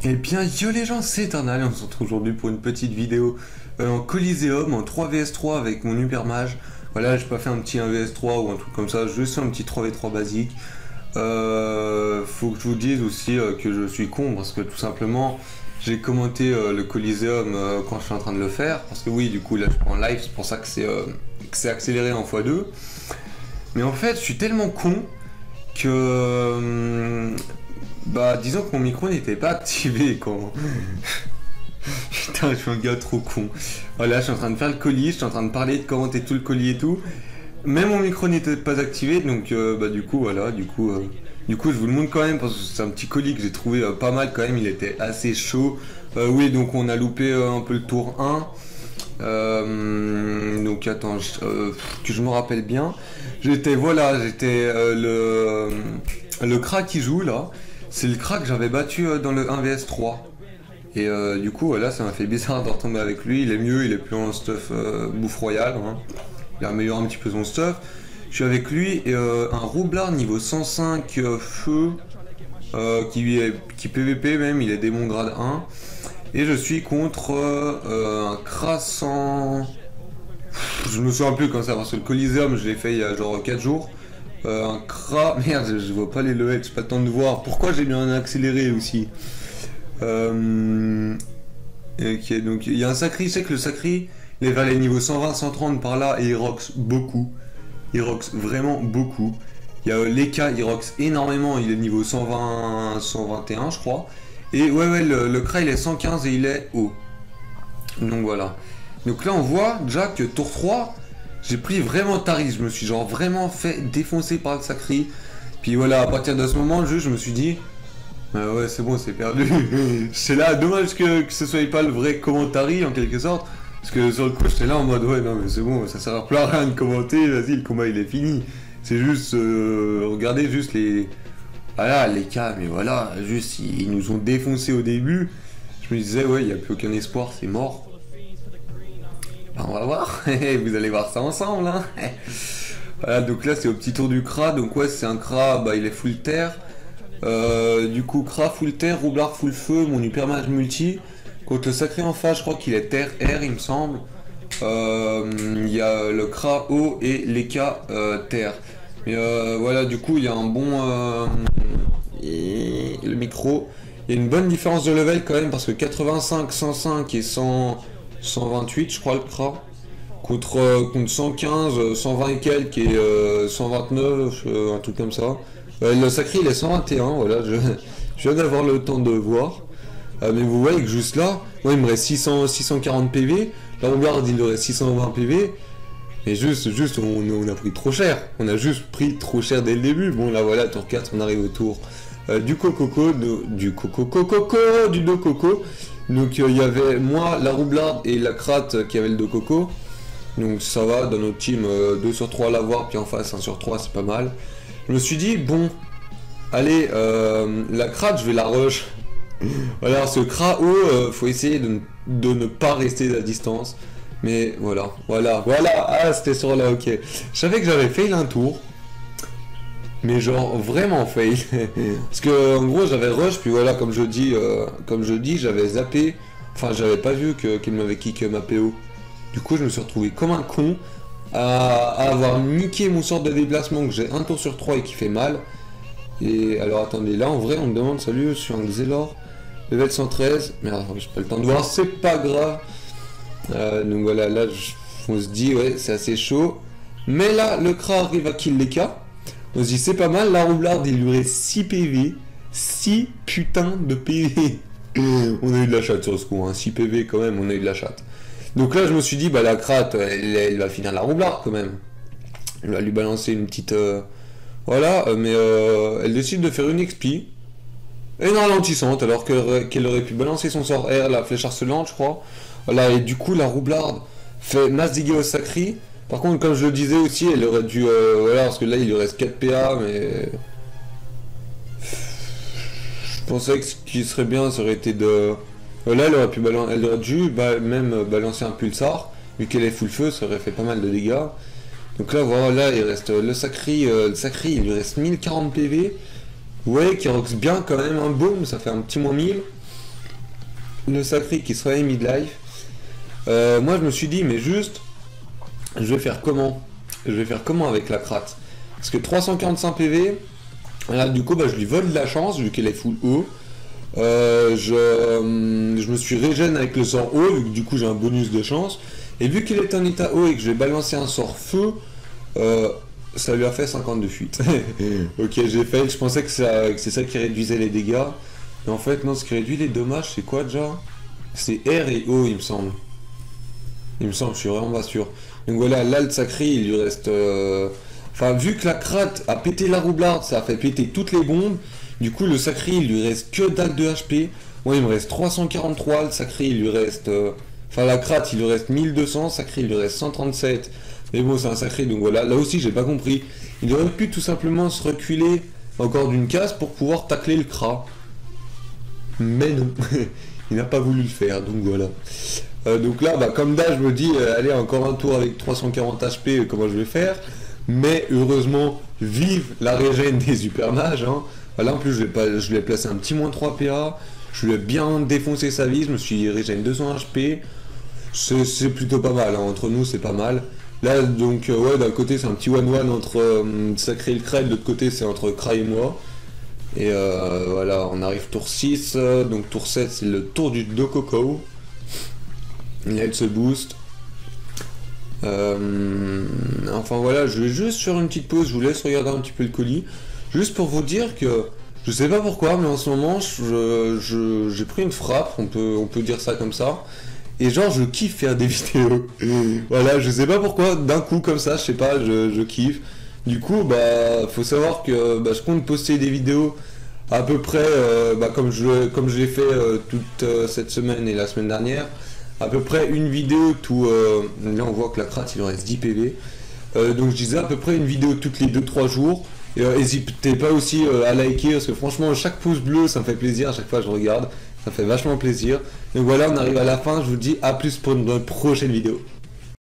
Eh bien, yo les gens, c'est Eternal et on se retrouve aujourd'hui pour une petite vidéo en Coliseum en 3vs3 avec mon Hyper Mage. Voilà, j'ai pas fait un petit 1vs3 ou un truc comme ça, juste un petit 3v3 basique. Faut que je vous dise aussi que je suis con parce que tout simplement j'ai commenté le Coliseum quand je suis en train de le faire. Parce que oui, du coup là je prends en live, c'est pour ça que c'est accéléré en x2. Mais en fait, je suis tellement con que... bah disons que mon micro n'était pas activé quand... Putain, je suis un gars trop con. Voilà, je suis en train de faire le colis, je suis en train de parler, de commenter tout le colis et tout. Même mon micro n'était pas activé, donc bah du coup voilà, du coup je vous le montre quand même parce que c'est un petit colis que j'ai trouvé pas mal quand même, il était assez chaud. Oui, donc on a loupé un peu le tour 1. Donc attends, que je me rappelle bien. J'étais le crack qui joue là. C'est le crack que j'avais battu dans le 1vs3. Et du coup voilà, ça m'a fait bizarre de retomber avec lui. Il est mieux, il est plus en stuff bouffe royale, hein. Il a amélioré un petit peu son stuff. Je suis avec lui et un roublard niveau 105 feu qui PVP même, il est démon grade 1. Et je suis contre un crassant. Je me souviens plus comme ça parce que le Coliseum je l'ai fait il y a genre 4 jours. Un cra... Merde, je vois pas les levels, j'ai pas le temps de voir. Pourquoi j'ai mis un accéléré aussi ok, donc il y a un sacri, je sais que le sacri, il est vers les niveaux 120, 130 par là et il rox beaucoup. Il rox vraiment beaucoup. Il y a Leka, il rox énormément, il est niveau 120, 121 je crois. Et ouais, le Kra il est 115 et il est haut. Donc voilà. Donc là on voit déjà que tour 3, j'ai pris vraiment Taris, je me suis genre vraiment fait défoncer par le sacri. Puis voilà, à partir de ce moment, je me suis dit... ouais, c'est bon, c'est perdu. C'est là, dommage que ce soit pas le vrai commentary en quelque sorte. Parce que sur le coup, j'étais là en mode, ouais, non, mais c'est bon, ça sert plus à rien de commenter, vas-y, le combat il est fini. C'est juste, regardez juste les... Voilà, les cas, mais voilà, juste, ils nous ont défoncé au début. Je me disais, ouais, il n'y a plus aucun espoir, c'est mort. Ben, on va voir, vous allez voir ça ensemble, hein. Voilà, donc là, c'est au petit tour du Kra, donc ouais, c'est un Kra, bah, il est full terre. Du coup, Kra full terre, roublard full feu, mon hyper mage multi. Contre le sacré en face, je crois qu'il est terre air, il me semble. Il y a le Kra eau et Leka terre. Mais voilà, du coup, il y a un bon. Le micro. Il y a une bonne différence de level quand même parce que 85, 105 et 128, je crois, le Kra. Contre 115, 120 et quelques et 129, un truc comme ça. Le sacré il est 121, voilà, je viens d'avoir le temps de voir. Mais vous voyez que juste là, moi il me reste 640 PV, la roublard il aurait 620 PV. Et juste on a pris trop cher. On a juste pris trop cher dès le début. Bon là voilà, tour 4, on arrive au tour du coco, du do coco. Donc il y avait moi, la roublarde et la cratte qui avait le do coco. Donc ça va, dans notre team 2 sur 3 à l'avoir, puis en face 1 sur 3, c'est pas mal. Je me suis dit, bon, allez, la cratte, je vais la rush. Voilà, ce Kra haut, faut essayer de ne pas rester à distance. Mais voilà, ah, c'était sur là, ok. Je savais que j'avais fail un tour. Mais genre, vraiment fail. Parce que, en gros, j'avais rush, puis voilà, comme je dis, j'avais zappé. Enfin, j'avais pas vu qu'il m'avait kick ma PO. Du coup, je me suis retrouvé comme un con à avoir niqué mon sort de déplacement que j'ai un tour sur 3 et qui fait mal. Et alors attendez, là en vrai on me demande salut, je suis un Xelor, level 113, merde, j'ai pas le temps de voir, c'est pas grave. Donc voilà, là on se dit ouais c'est assez chaud. Mais là le Kra arrive à kill les cas. On se dit c'est pas mal, la roublarde il lui reste 6 PV. 6 putains de PV. On a eu de la chatte sur ce coup, hein. 6 PV quand même, on a eu de la chatte. Donc là je me suis dit bah la cratte elle va finir la roublarde quand même. Elle va lui balancer une petite voilà, mais elle décide de faire une XP et une ralentissante alors qu'elle aurait pu balancer son sort R, la flèche harcelante je crois. Voilà, et du coup la roublarde fait masse dégâts au sacri. Par contre comme je le disais aussi elle aurait dû voilà parce que là il lui reste 4 PA mais je pensais que ce qui serait bien ça aurait été de... Là, elle aurait dû même balancer un pulsar, vu qu'elle est full feu, ça aurait fait pas mal de dégâts. Donc là, voilà, il reste le sacri, il lui reste 1040 PV. Vous voyez qu'il rox bien quand même un boom, ça fait un petit moins 1000. le sacré qui se réveille mid-life. Moi je me suis dit mais juste je vais faire comment? Je vais faire comment avec la cratte? Parce que 345 PV, là du coup bah, je lui vole de la chance vu qu'elle est full haut. Je me suis régène avec le sort haut vu que du coup j'ai un bonus de chance. Et vu qu'il est en état haut et que je vais balancer un sort feu, ça lui a fait 50 de fuite. Ok, j'ai fail, je pensais que c'est ça qui réduisait les dégâts. Mais en fait non, ce qui réduit les dommages c'est quoi déjà? C'est R et O il me semble. Il me semble, je suis vraiment pas sûr. Donc voilà, là le sacré il lui reste... Enfin vu que la cratte a pété la roublarde, ça a fait péter toutes les bombes. Du coup le sacré il lui reste que dalle de HP. Moi il me reste 343, le sacré il lui reste... Enfin la cratte il lui reste 1200, sacré il lui reste 137. Mais bon c'est un sacré donc voilà, là aussi j'ai pas compris. Il aurait pu tout simplement se reculer encore d'une case pour pouvoir tacler le crat. Mais non, il n'a pas voulu le faire donc voilà. Donc là bah, comme d'hab je me dis allez encore un tour avec 340 HP comment je vais faire. Mais heureusement vive la régène des super mages hein. Là en plus je lui ai placé un petit moins 3 PA. Je lui ai bien défoncé sa vie, je me suis régène 200 HP. C'est plutôt pas mal, hein. Entre nous c'est pas mal. Là donc ouais d'un côté c'est un petit 1-1 entre Sacré et le Cray, de l'autre côté c'est entre Cray et moi. Et voilà, on arrive tour 6, donc tour 7 c'est le tour du Dokoko. Là elle se boost. Enfin voilà, je vais juste faire une petite pause, je vous laisse regarder un petit peu le colis. Juste pour vous dire que, je sais pas pourquoi, mais en ce moment j'ai pris une frappe, on peut dire ça comme ça. Et genre je kiffe faire des vidéos. Voilà, je sais pas pourquoi, d'un coup comme ça, je sais pas, je kiffe. Du coup, bah faut savoir que bah, je compte poster des vidéos à peu près bah, comme je l'ai fait toute cette semaine et la semaine dernière. À peu près une vidéo tout... là on voit que la cratte il en reste 10 PV. Donc je disais à peu près une vidéo toutes les 2-3 jours. Et n'hésitez pas aussi à liker parce que franchement chaque pouce bleu ça me fait plaisir à chaque fois que je regarde. Ça fait vachement plaisir. Donc voilà on arrive à la fin, je vous dis à plus pour une prochaine vidéo.